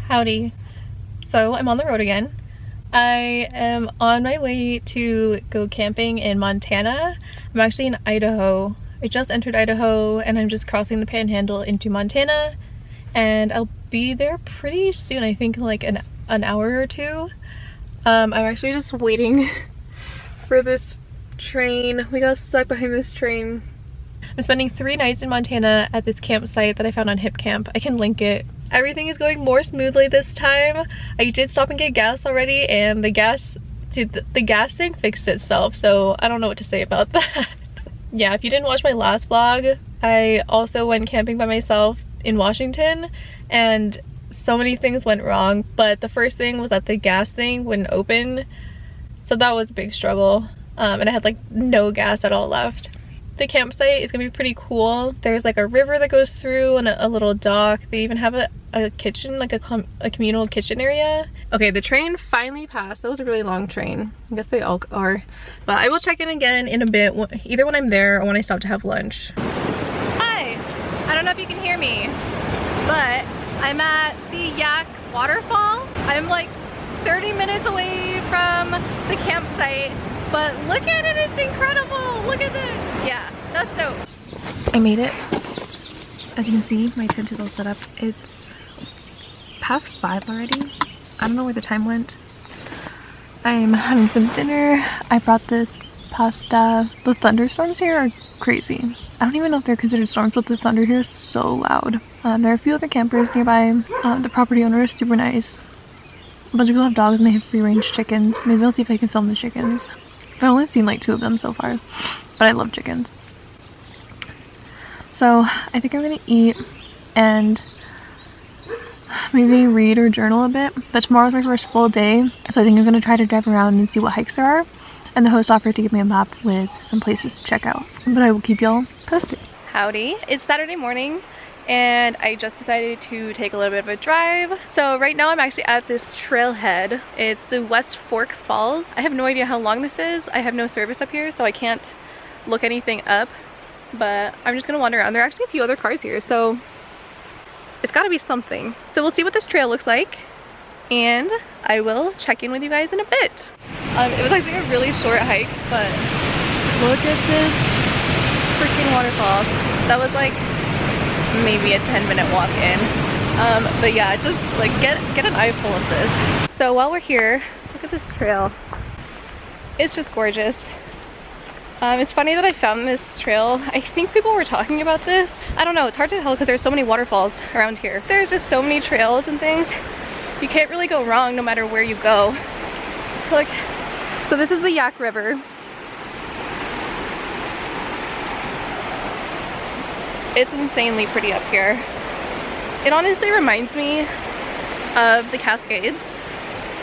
Howdy. So I'm on the road again. I am on my way to go camping in Montana. I'm actually in Idaho. I just entered Idaho and I'm just crossing the panhandle into Montana, and I'll be there pretty soon. I think like an hour or two. I'm actually just waiting for this train. We got stuck behind this train. I'm spending 3 nights in Montana at this campsite that I found on HipCamp. I can link it. Everything is going more smoothly this time. I did stop and get gas already, and the gas thing fixed itself, so I don't know what to say about that. Yeah, if you didn't watch my last vlog, I also went camping by myself in Washington, and so many things went wrong, but the first thing was that the gas thing wouldn't open, so that was a big struggle, and I had like no gas at all left. The campsite is gonna be pretty cool. There's like a river that goes through and a little dock. They even have a kitchen, like a communal kitchen area. Okay, the train finally passed. That was a really long train. I guess they all are. But I will check in again in a bit, either when I'm there or when I stop to have lunch. Hi! I don't know if you can hear me, but I'm at the Yaak waterfall. I'm like 30 minutes away from the campsite. But look at it, it's incredible! Look at this! Yeah, that's dope. I made it. As you can see, my tent is all set up. It's past 5 already. I don't know where the time went. I'm having some dinner. I brought this pasta. The thunderstorms here are crazy. I don't even know if they're considered storms, but the thunder here is so loud. There are a few other campers nearby. The property owner is super nice. A bunch of people have dogs and they have free-range chickens. Maybe I'll see if I can film the chickens. I've only seen like 2 of them so far, but I love chickens. So I think I'm gonna eat and maybe read or journal a bit, but tomorrow's my first full day, so I think I'm gonna try to drive around and see what hikes there are, and the host offered to give me a map with some places to check out, but I will keep y'all posted. Howdy, it's Saturday morning and I just decided to take a little bit of a drive. So right now I'm actually at this trailhead. It's the West Fork Falls. I have no idea how long this is. I have no service up here, so I can't look anything up, but I'm just gonna wander around. There are actually a few other cars here, so it's gotta be something. So we'll see what this trail looks like, and I will check in with you guys in a bit. It was actually a really short hike, but look at this freaking waterfall. That was like maybe a 10-minute walk in, but yeah, just like get an eyeful of this. So while we're here, look at this trail. It's just gorgeous. It's funny that I found this trail. I think people were talking about this. I don't know, it's hard to tell because there's so many waterfalls around here. There's just so many trails and things. You can't really go wrong no matter where you go. Look, so this is the Yaak River. It's insanely pretty up here. It honestly reminds me of the Cascades.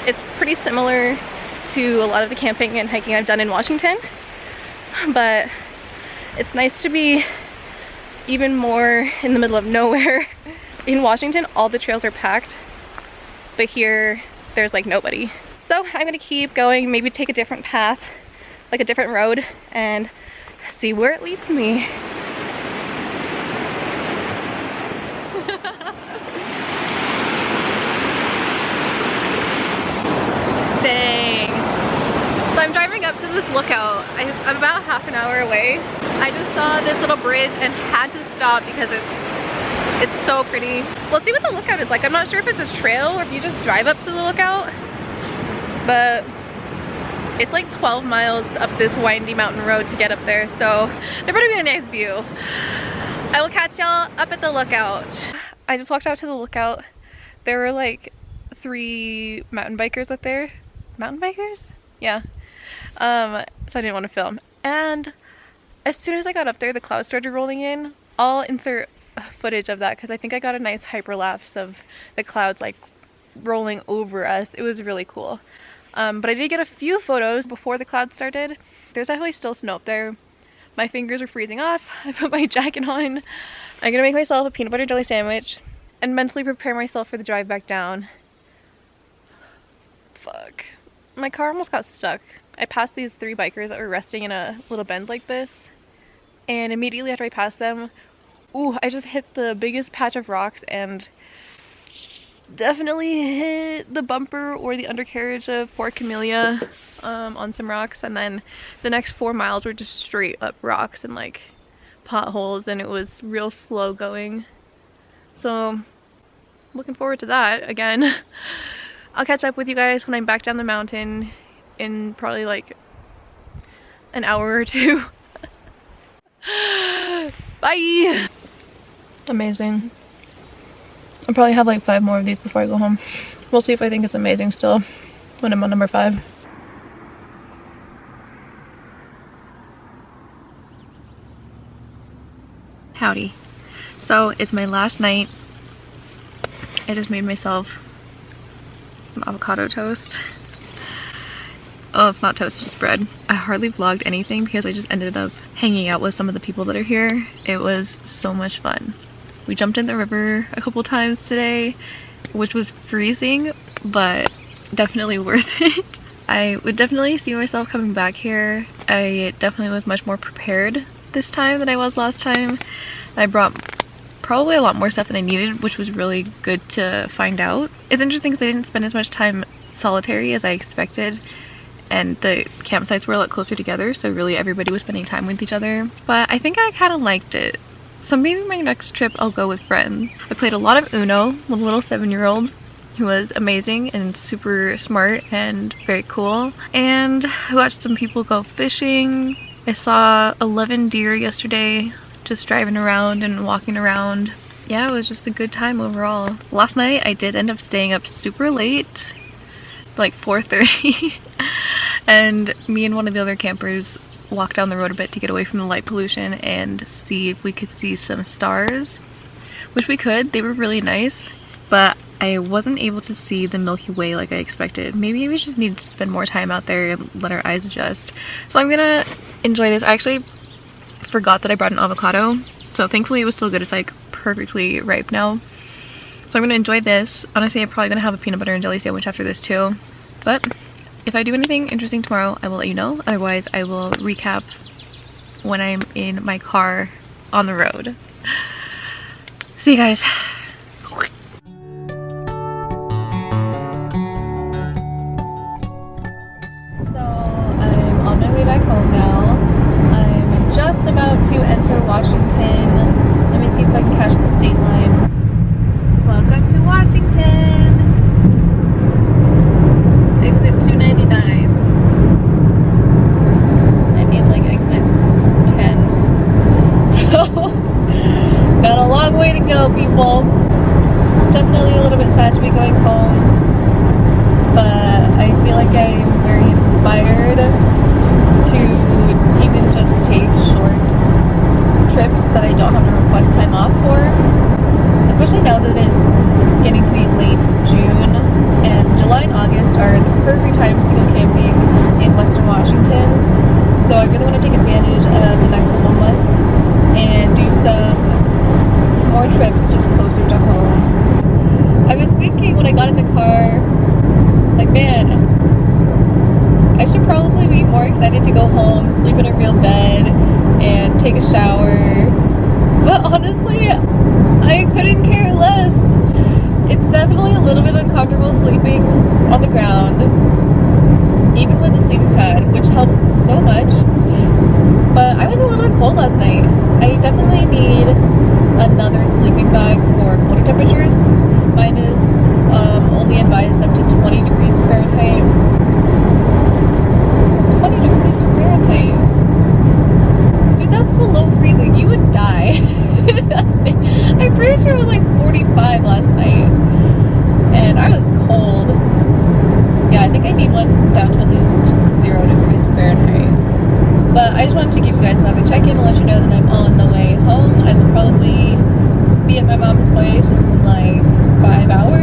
It's pretty similar to a lot of the camping and hiking I've done in Washington, but it's nice to be even more in the middle of nowhere. In Washington, all the trails are packed, but here there's like nobody. So I'm gonna keep going, maybe take a different path, like a different road, and see where it leads me. Dang. So I'm driving up to this lookout. I'm about half an hour away. I just saw this little bridge and had to stop because it's so pretty. We'll see what the lookout is like. I'm not sure if it's a trail or if you just drive up to the lookout, but it's like 12 miles up this windy mountain road to get up there, so there better be a nice view. I will catch y'all up at the lookout. I just walked out to the lookout. There were like 3 mountain bikers up there. Mountain bikers? Yeah. So I didn't want to film. And as soon as I got up there, the clouds started rolling in. I'll insert footage of that because I think I got a nice hyperlapse of the clouds like rolling over us. It was really cool. But I did get a few photos before the clouds started. There's definitely still snow up there. My fingers are freezing off. I put my jacket on. I'm gonna make myself a peanut butter jelly sandwich and mentally prepare myself for the drive back down. Fuck. My car almost got stuck. I passed these 3 bikers that were resting in a little bend like this, and immediately after I passed them, ooh, I just hit the biggest patch of rocks and definitely hit the bumper or the undercarriage of Port Camellia on some rocks, and then the next 4 miles were just straight up rocks and like potholes, and it was real slow going. So looking forward to that again. I'll catch up with you guys when I'm back down the mountain in probably like an hour or 2. Bye! Amazing. I'll probably have like 5 more of these before I go home. We'll see if I think it's amazing still when I'm on number 5. Howdy. So it's my last night. I just made myself some avocado toast. Oh, it's not toast, just bread. I hardly vlogged anything because I just ended up hanging out with some of the people that are here. It was so much fun. We jumped in the river a couple times today, which was freezing, but definitely worth it. I would definitely see myself coming back here. I definitely was much more prepared this time than I was last time. I brought probably a lot more stuff than I needed, which was really good to find out. It's interesting because I didn't spend as much time solitary as I expected, and the campsites were a lot closer together, so really everybody was spending time with each other. But I think I kind of liked it. So maybe my next trip I'll go with friends. I played a lot of Uno with a little 7-year-old who was amazing and super smart and very cool. And I watched some people go fishing. I saw 11 deer yesterday just driving around and walking around. Yeah, it was just a good time overall. Last night I did end up staying up super late, like 4:30. And me and one of the other campers walked down the road a bit to get away from the light pollution and see if we could see some stars, which we could. They were really nice, but I wasn't able to see the Milky Way like I expected. Maybe we just needed to spend more time out there and let our eyes adjust. So I'm gonna enjoy this. I actually forgot that I brought an avocado, so thankfully it was still good. It's like perfectly ripe now. So I'm gonna enjoy this. Honestly, I'm probably gonna have a peanut butter and jelly sandwich after this too. But if I do anything interesting tomorrow, I will let you know. Otherwise, I will recap when I'm in my car on the road. See you guys. So I'm on my way back home now. I'm just about to enter Washington. Let me see if I can catch the state line. Welcome to Washington. Exit 299. I need like exit 10. So, got a long way to go, people. Definitely a little bit sad to be going home, but I feel like I'm very inspired to even just take short trips that I don't have to request time off for. Especially now that it's getting to be late June, and July and August are the perfect times to go camping in Western Washington. So I really want to take advantage of the next couple of months and do some more trips just closer to home. I was thinking when I got in the car, like, man, I should probably be more excited to go home, sleep in a real bed, and take a shower. But honestly, I couldn't care less. It's definitely a little bit uncomfortable sleeping on the ground, even with a sleeping pad, which helps so much. But I was a little bit cold last night. I definitely need another sleeping bag for colder temperatures. Mine is only advised up to 20 degrees Fahrenheit. 20 degrees Fahrenheit. Dude, that's below freezing. You would die. I'm pretty sure it was like 45 last night, and I was cold. Yeah, I think I need one down to at least 0 degrees Fahrenheit. But I just wanted to give you guys another check-in and let you know that I'm on the way home. I will probably be at my mom's place in like 5 hours.